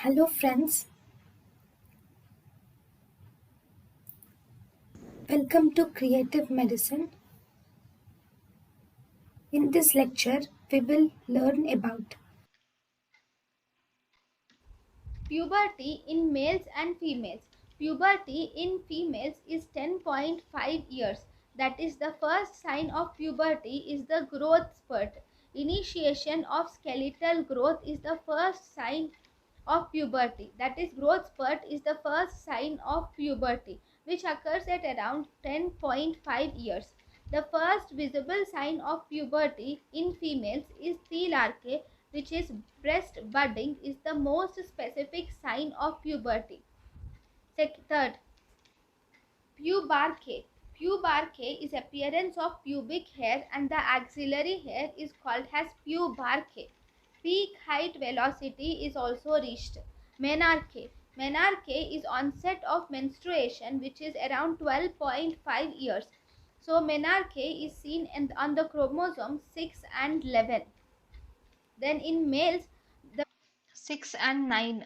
Hello, friends. Welcome to Creative Medicine. In this lecture, we will learn about Puberty in males and females. Puberty in females is 10.5 years. That is, the first sign of puberty is the growth spurt. Initiation of skeletal growth is the first sign of puberty. That is, growth spurt is the first sign of puberty, which occurs at around 10.5 years. The first visible sign of puberty in females is telarche, which is breast budding, is the most specific sign of puberty. Third, pubarche. Pubarche is appearance of pubic hair and the axillary hair is called as pubarche. Peak height velocity is also reached. Menarche. Menarche is onset of menstruation, which is around 12.5 years. So menarche is seen on the chromosome 6 and 11. Then in males, the 6 and 9.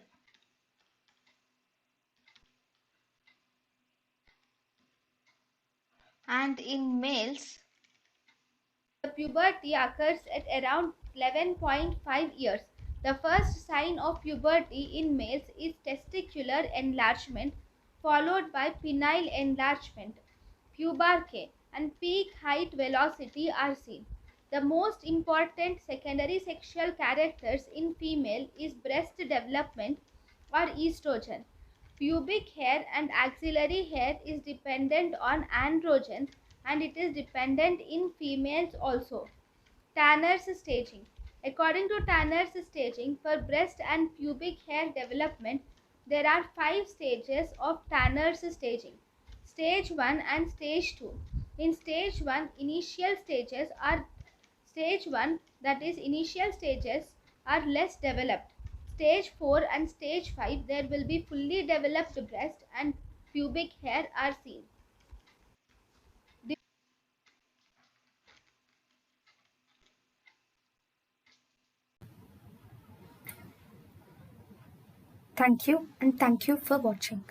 And in males, the puberty occurs at around 11.5 years. The first sign of puberty in males is testicular enlargement, followed by penile enlargement. Pubarche and peak height velocity are seen. The most important secondary sexual characters in female is breast development or estrogen. Pubic hair and axillary hair is dependent on androgens and it is dependent in females also. Tanner's staging. According to Tanner's staging, for breast and pubic hair development, there are 5 stages of Tanner's staging. Stage 1 and Stage 2. In Stage 1, Stage 1, that is initial stages, are less developed. Stage 4 and Stage 5, there will be fully developed breast and pubic hair are seen. thank you and thank you for watching.